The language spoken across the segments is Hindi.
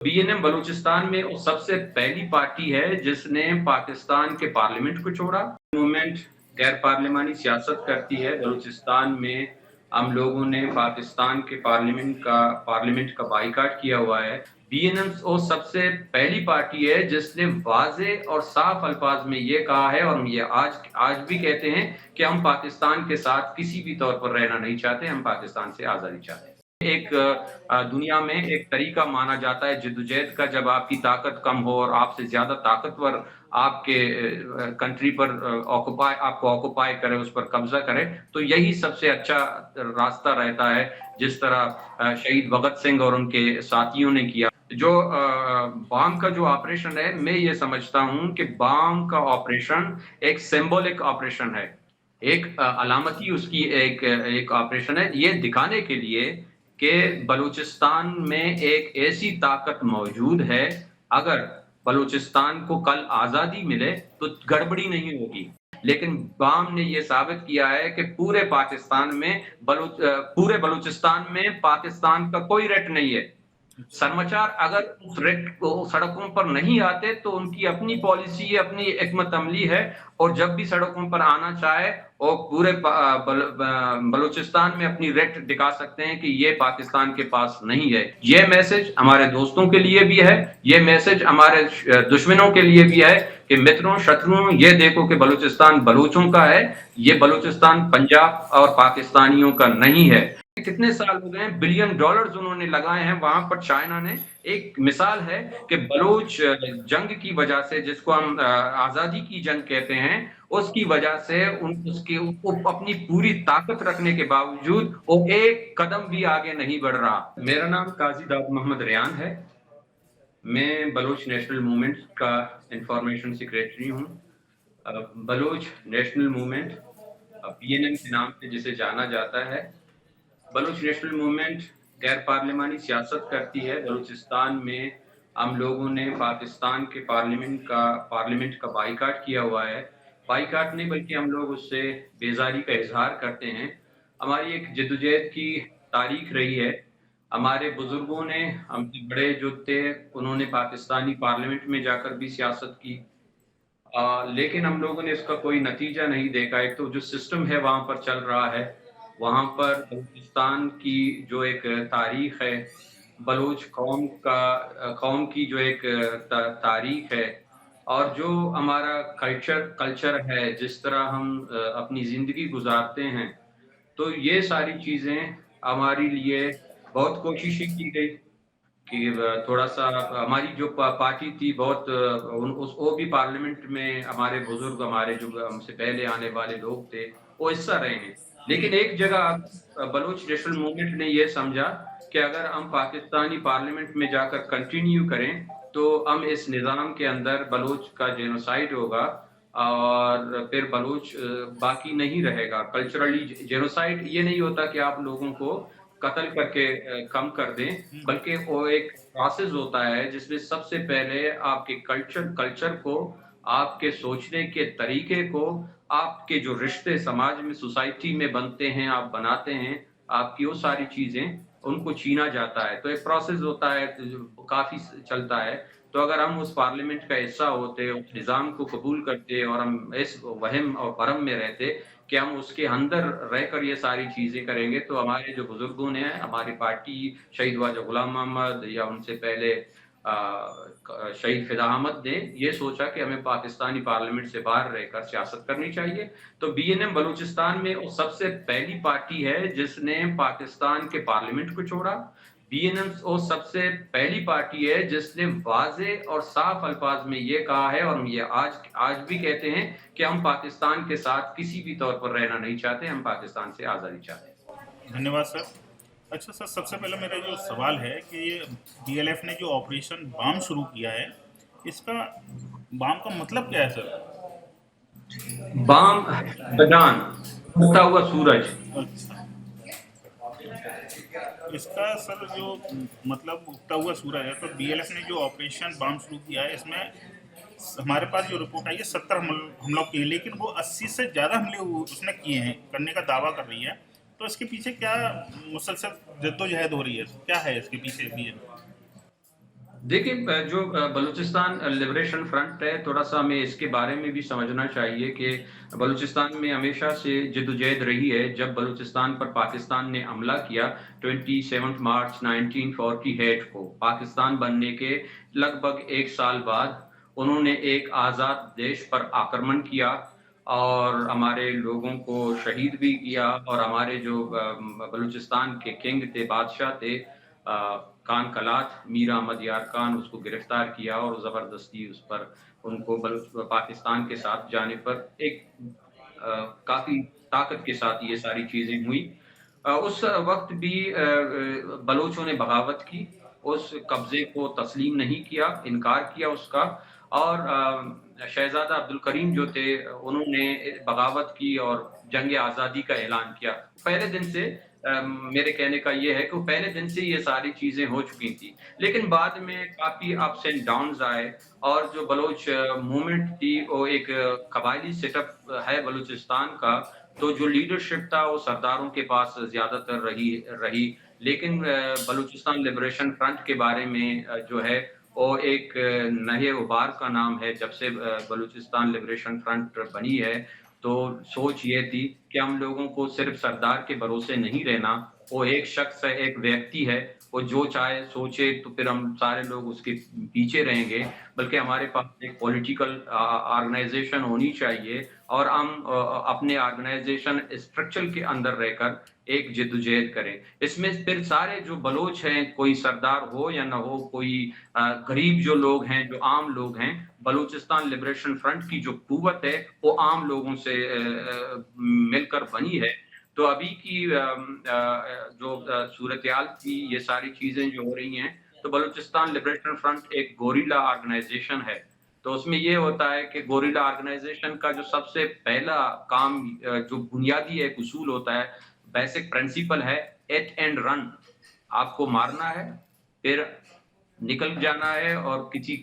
बीएनएम बलूचिस्तान में वो सबसे पहली पार्टी है जिसने पाकिस्तान के पार्लियामेंट को छोड़ा। मूवमेंट गैर पार्लिमानी सियासत करती है बलूचिस्तान में। हम लोगों ने पाकिस्तान के पार्लियामेंट का बाइकाट किया हुआ है। बीएनएम वो सबसे पहली पार्टी है जिसने वाजे और साफ अल्फाज में ये कहा है, और हम ये आज भी कहते हैं कि हम पाकिस्तान के साथ किसी भी तौर पर रहना नहीं चाहते, हम पाकिस्तान से आज़ादी चाहते हैं। एक दुनिया में एक तरीका माना जाता है जद्दोजहद का, जब आपकी ताकत कम हो और आपसे ज़्यादा ताकतवर आपके कंट्री पर आपको ऑक्युपाई करे, उस पर कब्ज़ा करे, तो यही सबसे अच्छा रास्ता रहता है, जिस तरह शहीद भगत सिंह और उनके साथियों ने किया। जो बॉम्ब का जो ऑपरेशन है, मैं ये समझता हूँ कि बॉम्ब का ऑपरेशन एक सिंबॉलिक ऑपरेशन है, एक अलामती उसकी एक ऑपरेशन है, ये दिखाने के लिए कि बलूचिस्तान में एक ऐसी ताकत मौजूद है। अगर बलूचिस्तान को कल आज़ादी मिले तो गड़बड़ी नहीं होगी। लेकिन बॉम्ब ने ये साबित किया है कि पूरे बलूचिस्तान में पाकिस्तान का कोई रेट नहीं है। समाचार अगर उस रेट को सड़कों पर नहीं आते तो उनकी अपनी पॉलिसी है, अपनी हिकमत अमली है, और जब भी सड़कों पर आना चाहे वो पूरे बलूचिस्तान में अपनी रेट दिखा सकते हैं कि ये पाकिस्तान के पास नहीं है। ये मैसेज हमारे दोस्तों के लिए भी है, ये मैसेज हमारे दुश्मनों के लिए भी है कि मित्रों, शत्रुओं, ये देखो कि बलूचिस्तान बलूचों का है, ये बलूचिस्तान पंजाब और पाकिस्तानियों का नहीं है। कितने साल हो गए हैं, बिलियन डॉलर्स उन्होंने लगाए हैं वहां पर। चाइना ने एक मिसाल है कि बलूच जंग की वजह से, जिसको हम आजादी की जंग कहते हैं, उसकी वजह से उसके अपनी पूरी ताकत रखने के बावजूद वो एक कदम भी आगे नहीं बढ़ रहा। मेरा नाम काजी दाऊद मोहम्मद रेयान है। मैं बलूच नेशनल मूवमेंट का इंफॉर्मेशन सेक्रेटरी हूँ। बलूच नेशनल मूवमेंट बीएनएम के नाम से जिसे जाना जाता है। बलूच नेशनल मूवमेंट गैर पार्लिमानी सियासत करती है बलूचिस्तान में। हम लोगों ने पाकिस्तान के पार्लियामेंट का बाइकाट किया हुआ है। बाइकाट नहीं, बल्कि हम लोग उससे बेजारी का इजहार करते हैं। हमारी एक जद्दोजहद की तारीख रही है। हमारे बुजुर्गों ने, हमसे बड़े जो थे, उन्होंने पाकिस्तानी पार्लियामेंट में जाकर भी सियासत की, लेकिन हम लोगों ने इसका कोई नतीजा नहीं देखा। एक तो जो सिस्टम है वहाँ पर चल रहा है, वहाँ पर बलूचिस्तान की जो एक तारीख है, बलूच कौम की जो एक तारीख है, और जो हमारा कल्चर है, जिस तरह हम अपनी ज़िंदगी गुजारते हैं, तो ये सारी चीज़ें हमारे लिए बहुत कोशिशें की गई कि थोड़ा-सा हमारी जो पार्टी थी, बहुत वो भी पार्लियामेंट में हमारे बुजुर्ग, हमारे जो हमसे पहले आने वाले लोग थे, वो हिस्सा रहे हैं। लेकिन एक जगह बलूच नेशनल मूवमेंट ने ये समझा कि अगर हम पाकिस्तानी पार्लियामेंट में जाकर कंटिन्यू करें, तो हम इस निज़ाम के अंदर बलूच का जेनोसाइड होगा, और फिर बलूच बाकी नहीं रहेगा। कल्चरली जेनोसाइड ये नहीं होता कि आप लोगों को कत्ल करके कम कर दें, बल्कि वो एक प्रोसेस होता है जिसमें सबसे पहले आपके कल्चर को, आपके सोचने के तरीके को, आपके जो रिश्ते समाज में, सोसाइटी में बनते हैं, आप बनाते हैं, आपकी वो सारी चीज़ें, उनको छीना जाता है। तो एक प्रोसेस होता है, काफ़ी चलता है। तो अगर हम उस पार्लियामेंट का हिस्सा होते, उस निज़ाम को कबूल करते, और हम इस वहम और भरम में रहते कि हम उसके अंदर रहकर ये सारी चीज़ें करेंगे, तो हमारे जो बुजुर्गों ने, हमारी पार्टी शहीद ख्वाजा गुलाम मोहम्मद, या उनसे पहले शहीद फिदा अहमद ने ये सोचा कि हमें पाकिस्तानी पार्लियामेंट से बाहर रहकर सियासत करनी चाहिए। तो बीएनएम बलूचिस्तान में वो सबसे पहली पार्टी है जिसने पाकिस्तान के पार्लियामेंट को छोड़ा। बीएनएम वो सबसे पहली पार्टी है जिसने वाजे और साफ अल्फाज में ये कहा है, और हम ये आज भी कहते हैं कि हम पाकिस्तान के साथ किसी भी तौर पर रहना नहीं चाहते, हम पाकिस्तान से आज़ादी चाहते हैं। धन्यवाद सर। अच्छा सर, सबसे पहले मेरा जो सवाल है कि ये डीएलएफ ने जो ऑपरेशन बाम शुरू किया है, इसका बाम का मतलब क्या है सर? बाम बदान, उगता हुआ सूरज। अच्छा, इसका सर जो मतलब उगता हुआ सूरज है, तो डीएलएफ ने जो ऑपरेशन बाम शुरू किया है, इसमें हमारे पास जो रिपोर्ट आई है 70 हमलों की है, लेकिन वो 80 से ज़्यादा हमले उसने किए हैं, करने का दावा कर रही है। तो इसके पीछे क्या मुसलसल जद्दोजहद हो रही है, क्या है इसके पीछे भी है? देखिए जो बलूचिस्तान लिबरेशन फ्रंट है, थोड़ा-सा हमें इसके बारे में भी समझना चाहिए कि बलूचिस्तान में हमेशा से जद्दोजहद रही है। जब बलूचिस्तान पर पाकिस्तान ने हमला किया 27 मार्च 1948 को, पाकिस्तान बनने के लगभग 1 साल बाद उन्होंने एक आज़ाद देश पर आक्रमण किया और हमारे लोगों को शहीद भी किया और हमारे जो बलूचिस्तान के किंग थे, बादशाह थे खान कलात, मीर अहमद यार खान, उसको गिरफ्तार किया और ज़बरदस्ती उस पर उनको पाकिस्तान के साथ जाने पर एक काफ़ी ताकत के साथ ये सारी चीज़ें हुई। उस वक़्त भी बलोचों ने बगावत की, उस कब्ज़े को तस्लीम नहीं किया, इनकार किया उसका और शहज़ादा अब्दुल करीम जो थे उन्होंने बगावत की और जंग आज़ादी का ऐलान किया। पहले दिन से मेरे कहने का ये है कि पहले दिन से ये सारी चीज़ें हो चुकी थी। लेकिन बाद में काफ़ी अप्स एंड डाउन्स आए और जो बलोच मूवमेंट थी वो एक कबायली सेटअप है बलूचिस्तान का, तो जो लीडरशिप था वो सरदारों के पास ज़्यादातर रही रही। लेकिन बलूचिस्तान लिबरेशन फ्रंट के बारे में जो है वो एक नए उबार का नाम है। जब से बलूचिस्तान लिबरेशन फ्रंट बनी है, तो सोच ये थी कि हम लोगों को सिर्फ सरदार के भरोसे नहीं रहना, वो एक शख्स है, एक व्यक्ति है, वो जो चाहे सोचे तो फिर हम सारे लोग उसके पीछे रहेंगे, बल्कि हमारे पास एक पॉलिटिकल ऑर्गेनाइजेशन होनी चाहिए और हम अपने ऑर्गेनाइजेशन स्ट्रक्चर के अंदर रहकर एक जद्दोजहद करें। इसमें फिर सारे जो बलोच हैं, कोई सरदार हो या ना हो, कोई गरीब जो लोग हैं, जो आम लोग हैं, बलूचिस्तान लिबरेशन फ्रंट की जो कुव्वत है, वो आम लोगों से मिलकर बनी है। तो अभी की जो सूरत-ए-हाल थी, ये सारी चीज़ें जो हो रही हैं, तो बलूचिस्तान लिबरेशन फ्रंट एक गोरिल्ला ऑर्गेनाइज़ेशन है। तो उसमें ये होता है कि गोरिल्ला ऑर्गेनाइज़ेशन का जो सबसे पहला काम जो बुनियादी एक उसूल होता है, बेसिक प्रिंसिपल है, हिट एंड रन। आपको मारना है, फिर निकल जाना है और किसी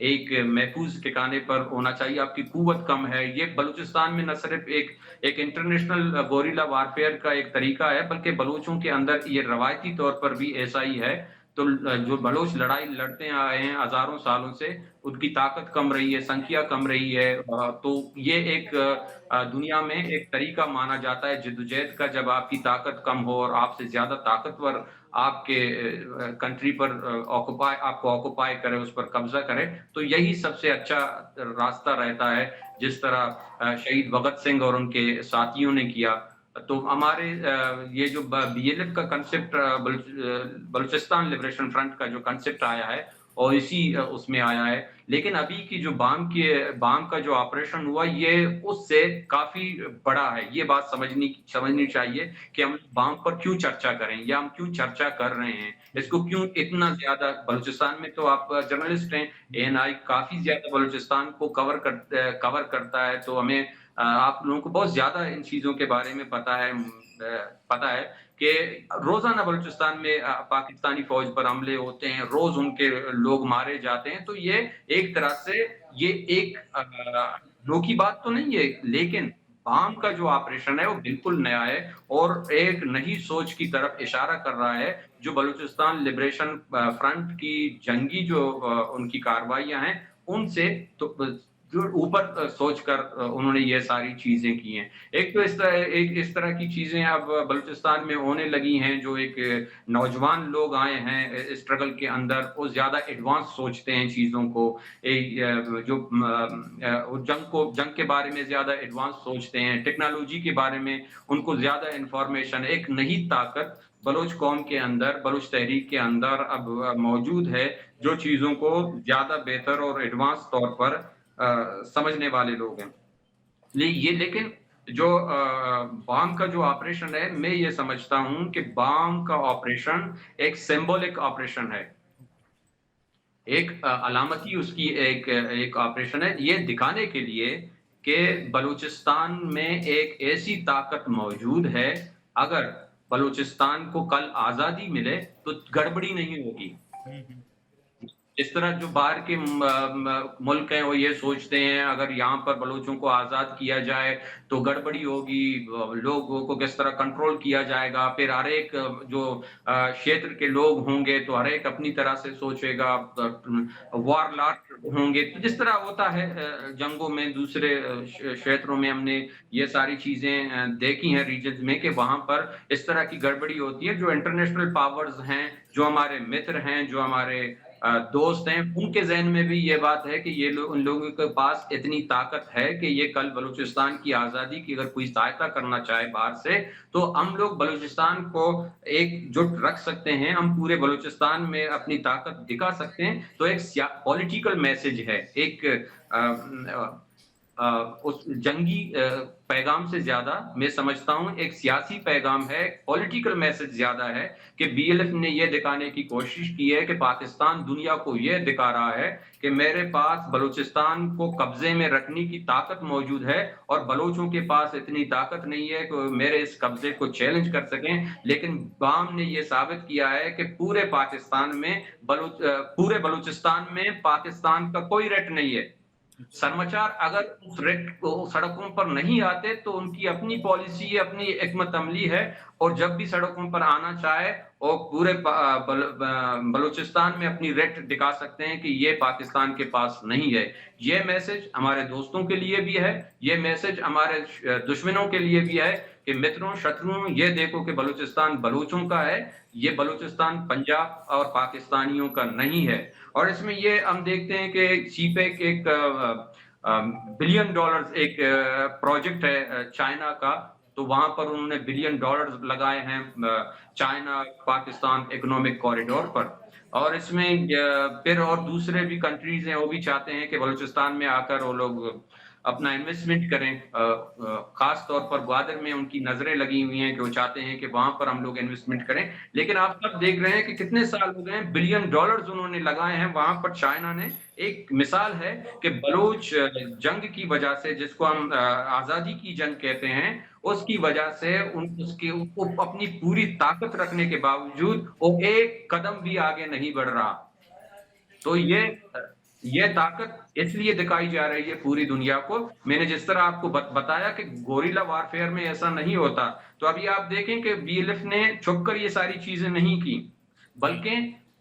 एक महफूज़ ठिकाने पर होना चाहिए, आपकी कुव्वत कम है। ये बलूचिस्तान में न सिर्फ़ एक इंटरनेशनल गोरिल्ला वारफेयर का एक तरीका है, बल्कि बलूचों के अंदर ये रवायती तौर पर भी ऐसा ही है। तो जो बलोच लड़ाई लड़ते आए हैं हज़ारों सालों से, उनकी ताकत कम रही है, संख्या कम रही है। तो ये एक दुनिया में एक तरीका माना जाता है जद्दोजहद का, जब आपकी ताकत कम हो और आपसे ज़्यादा ताकतवर आपके कंट्री पर आपको ऑक्युपाई करे, उस पर कब्ज़ा करे, तो यही सबसे अच्छा रास्ता रहता है, जिस तरह शहीद भगत सिंह और उनके साथियों ने किया। तो हमारे ये जो बीएलएफ का कांसेप्ट बलूचिस्तान लिबरेशन फ्रंट का जो कांसेप्ट आया है और इसी उसमें आया है। लेकिन अभी की जो बाम का जो ऑपरेशन हुआ, ये उससे काफ़ी बड़ा है। ये बात समझनी चाहिए कि हम बाम पर क्यों चर्चा करें या हम क्यों चर्चा कर रहे हैं? इसको क्यों इतना ज़्यादा बलूचिस्तान में, तो आप जर्नलिस्ट हैं, एएनआई काफ़ी ज़्यादा बलूचिस्तान को कवर करता है, तो हमें आप लोगों को बहुत ज़्यादा इन चीज़ों के बारे में पता है कि रोज़ाना बलूचिस्तान में पाकिस्तानी फ़ौज पर हमले होते हैं, रोज़ उनके लोग मारे जाते हैं, तो ये एक तरह से ये एक अनोखी बात तो नहीं है, लेकिन बाम का जो ऑपरेशन है वो बिल्कुल नया है और एक नई सोच की तरफ इशारा कर रहा है, जो बलूचिस्तान लिबरेशन फ्रंट की जंगी जो उनकी कार्रवाइयाँ हैं, उनसे तो जो ऊपर सोचकर उन्होंने ये सारी चीज़ें की हैं। एक इस तरह की चीज़ें अब बलूचिस्तान में होने लगी हैं, जो एक नौजवान लोग आए हैं स्ट्रगल के अंदर, वो ज़्यादा एडवांस सोचते हैं चीज़ों को। जंग के बारे में ज़्यादा एडवांस सोचते हैं, टेक्नोलॉजी के बारे में उनको ज़्यादा इन्फॉर्मेशन, एक नई ताकत बलोच कौम के अंदर, बलोच तहरीक के अंदर अब मौजूद है, जो चीज़ों को ज़्यादा बेहतर और एडवांस तौर पर समझने वाले लोग हैं। लेकिन जो बाम का जो ऑपरेशन है, मैं ये समझता हूँ कि बाम का ऑपरेशन एक सिंबॉलिक ऑपरेशन है। एक अलामती उसकी एक ऑपरेशन है, ये दिखाने के लिए कि बलूचिस्तान में एक ऐसी ताकत मौजूद है, अगर बलूचिस्तान को कल आज़ादी मिले, तो गड़बड़ी नहीं होगी। हुँ, हुँ। इस तरह जो बाहर के मुल्क हैं वो ये सोचते हैं अगर यहाँ पर बलूचों को आज़ाद किया जाए तो गड़बड़ी होगी, लोगों को किस तरह कंट्रोल किया जाएगा, फिर हर एक जो क्षेत्र के लोग होंगे तो हर एक अपनी तरह से सोचेगा, वारलाट होंगे। तो जिस तरह होता है जंगों में दूसरे क्षेत्रों में हमने ये सारी चीज़ें देखी हैं रीजन्स में कि वहाँ पर इस तरह की गड़बड़ी होती है। जो इंटरनेशनल पावर्स हैं, जो हमारे मित्र हैं, जो हमारे दोस्त हैं, उनके ज़हन में भी ये बात है कि ये लोग उन लोगों के पास इतनी ताकत है कि ये कल बलूचिस्तान की आज़ादी की अगर कोई सहायता करना चाहे बाहर से, तो हम लोग बलूचिस्तान को एकजुट रख सकते हैं, हम पूरे बलूचिस्तान में अपनी ताकत दिखा सकते हैं। तो एक पॉलिटिकल मैसेज है, एक उस जंगी पैगाम से ज़्यादा मैं समझता हूँ एक सियासी पैगाम है, पॉलिटिकल मैसेज ज़्यादा है कि बीएलएफ ने ये दिखाने की कोशिश की है कि पाकिस्तान दुनिया को ये दिखा रहा है कि मेरे पास बलूचिस्तान को कब्जे में रखने की ताकत मौजूद है और बलोचों के पास इतनी ताकत नहीं है कि मेरे इस कब्जे को चैलेंज कर सकें। लेकिन बाम ने ये साबित किया है कि पूरे पाकिस्तान में पूरे बलूचिस्तान में पाकिस्तान का कोई रेट नहीं है। समाचार अगर उस रेट को सड़कों पर नहीं आते तो उनकी अपनी पॉलिसी है, अपनी हिकमत अमली है और जब भी सड़कों पर आना चाहे वो पूरे बलूचिस्तान में अपनी रेट दिखा सकते हैं कि ये पाकिस्तान के पास नहीं है। ये मैसेज हमारे दोस्तों के लिए भी है, ये मैसेज हमारे दुश्मनों के लिए भी है कि मित्रों, शत्रुओं, ये देखो कि बलूचिस्तान बलूचों का है, ये बलूचिस्तान पंजाब और पाकिस्तानियों का नहीं है। और इसमें ये हम देखते हैं कि सीपेक एक बिलियन डॉलर्स एक प्रोजेक्ट है चाइना का, तो वहां पर उन्होंने बिलियन डॉलर्स लगाए हैं चाइना पाकिस्तान इकोनॉमिक कॉरिडोर पर। और इसमें फिर और दूसरे भी कंट्रीज हैं वो भी चाहते हैं कि बलूचिस्तान में आकर वो लोग अपना इन्वेस्टमेंट करें। खास तौर पर ग्वादर में उनकी नजरें लगी हुई हैं कि वो चाहते हैं कि वहां पर हम लोग इन्वेस्टमेंट करें। लेकिन आप सब देख रहे हैं कि कितने साल हो गए हैं, बिलियन डॉलर्स उन्होंने लगाए हैं वहां पर। चाइना ने एक मिसाल है कि बलूच जंग की वजह से, जिसको हम आजादी की जंग कहते हैं, उसकी वजह से उसकी अपनी पूरी ताकत रखने के बावजूद वो एक कदम भी आगे नहीं बढ़ रहा। तो ये ताकत इसलिए दिखाई जा रही है पूरी दुनिया को। मैंने जिस तरह आपको बताया कि गोरिल्ला वारफेयर में ऐसा नहीं होता, तो अभी आप देखें कि बीएलएफ ने छुपकर ये सारी चीजें नहीं की, बल्कि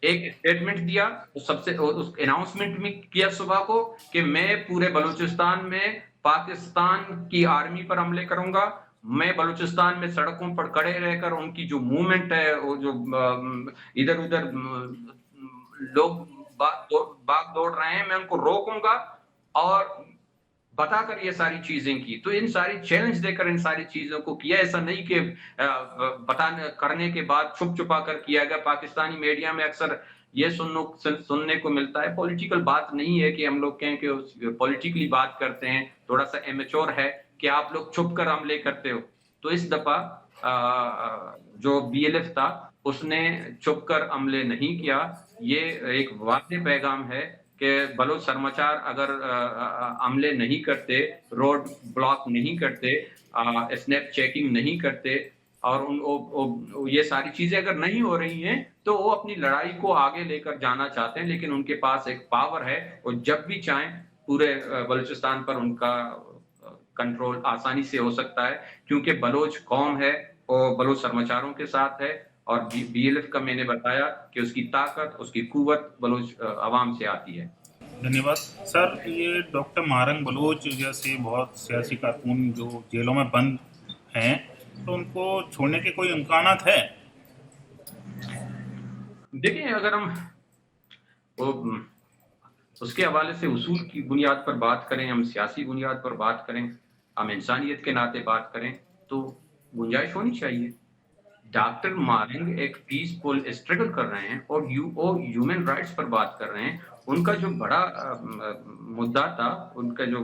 एक स्टेटमेंट दिया, उस अनाउंसमेंट में किया सुबह को कि मैं पूरे बलूचिस्तान में पाकिस्तान की आर्मी पर हमले करूंगा, मैं बलूचिस्तान में सड़कों पर खड़े रहकर उनकी जो मूवमेंट है, वो जो इधर उधर लोग भाग दौड़ रहे हैं, मैं उनको रोकूंगा, और बताकर ये सारी चीजें की। तो इन सारी चैलेंज देकर इन सारी चीजों को किया, ऐसा नहीं कि बताने करने के बाद छुप छुपा कर किया गया। पाकिस्तानी मीडिया में अक्सर ये सुनने को मिलता है, पॉलिटिकल बात नहीं है कि हम लोग कहें कि पॉलिटिकली बात करते हैं, थोड़ा सा इमेच्योर है कि आप लोग छुप कर हमले करते हो। तो इस दफा जो बीएलएफ था उसने छुपकर हमले नहीं किया। ये एक वाज़ेह पैगाम है कि बलोच समाचार अगर हमले नहीं करते, रोड ब्लॉक नहीं करते, स्नैप चेकिंग नहीं करते और ये सारी चीजें अगर नहीं हो रही हैं, तो वो अपनी लड़ाई को आगे लेकर जाना चाहते हैं। लेकिन उनके पास एक पावर है, और जब भी चाहें पूरे बलूचिस्तान पर उनका कंट्रोल आसानी से हो सकता है, क्योंकि बलोच कौम है और बलोच समाचारों के साथ है। और बीएलएफ का मैंने बताया कि उसकी ताकत, उसकी कुव्वत बलोच अवाम से आती है। धन्यवाद सर। ये डॉक्टर मारंग बलोच जैसे बहुत सियासी कारकुन जो जेलों में बंद हैं, तो उनको छोड़ने के कोई इम्कानात है? देखिए, अगर हम उसके हवाले से उसूल की बुनियाद पर बात करें, हम सियासी बुनियाद पर बात करें, हम इंसानियत के नाते बात करें, तो गुंजाइश होनी चाहिए। डॉक्टर मारंग एक पीसफुल स्ट्रगल कर रहे हैं और ह्यूमन राइट्स पर बात कर रहे हैं। उनका जो बड़ा मुद्दा था, उनका जो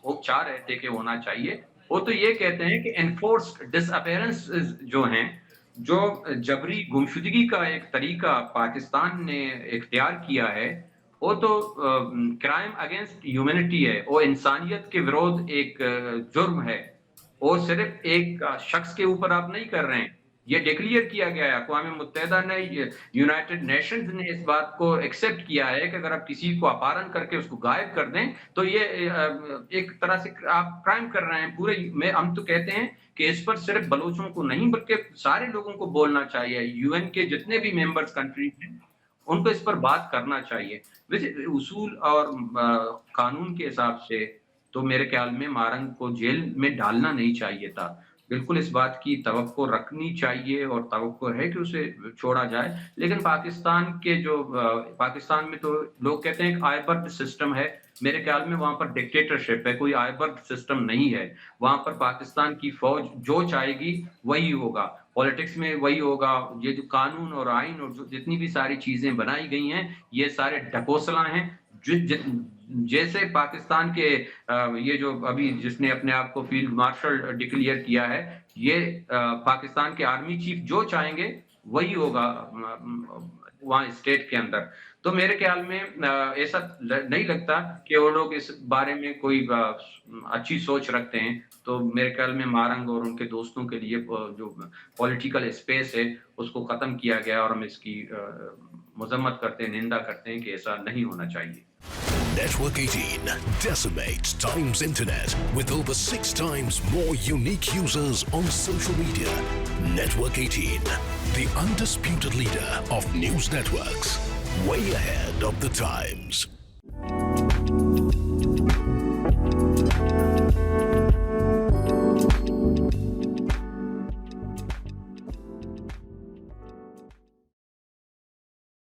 उपचार रहते कि होना चाहिए, वो तो ये कहते हैं कि एनफोर्स्ड डिसअपेरेंस जो हैं, जो जबरी गुमशुदगी का एक तरीका पाकिस्तान ने इख्तियार किया है, वो तो क्राइम अगेंस्ट ह्यूमैनिटी है, वो इंसानियत के विरोध एक जुर्म है। वो सिर्फ एक शख्स के ऊपर आप नहीं कर रहे हैं, ये डिक्लेयर किया गया है, अक़वाम मुत्तहिदा ने, यूनाइटेड नेशंस ने इस बात को एक्सेप्ट किया है कि अगर आप किसी को अपहरण करके उसको गायब कर दें, तो ये एक तरह से आप क्राइम कर रहे हैं। पूरे में हम तो कहते हैं कि इस पर सिर्फ बलोचों को नहीं बल्कि सारे लोगों को बोलना चाहिए। यूएन के जितने भी मेंबर्स कंट्रीज हैं, उनको इस पर बात करना चाहिए। वैसे उसूल और कानून के हिसाब से तो मेरे ख्याल में मारंग को जेल में डालना नहीं चाहिए था। बिल्कुल इस बात की तवक्को रखनी चाहिए और तवक्को है कि उसे छोड़ा जाए। लेकिन पाकिस्तान के जो पाकिस्तान में तो लोग कहते हैं एक आयबर्ड सिस्टम है। मेरे ख्याल में वहाँ पर डिक्टेटरशिप है, कोई आयबर्ड सिस्टम नहीं है। वहाँ पर पाकिस्तान की फौज जो चाहेगी वही होगा। पॉलिटिक्स में वही होगा। ये जो कानून और आइन और जो जितनी भी सारी चीजें बनाई गई हैं, ये सारे ढकोसला हैं। जैसे पाकिस्तान के ये जो अभी जिसने अपने आप को फील्ड मार्शल डिक्लेयर किया है, ये पाकिस्तान के आर्मी चीफ जो चाहेंगे वही होगा वहाँ स्टेट के अंदर। तो मेरे ख्याल में ऐसा नहीं लगता कि वो लोग इस बारे में कोई अच्छी सोच रखते हैं। तो मेरे ख्याल में मारंग और उनके दोस्तों के लिए जो पॉलिटिकल स्पेस है उसको खत्म किया गया और हम इसकी मजम्मत करते हैं, निंदा करते हैं कि ऐसा नहीं होना चाहिए। Network 18 decimates Times Internet with over 6 times more unique users on social media. Network 18, the undisputed leader of news networks, way ahead of the times.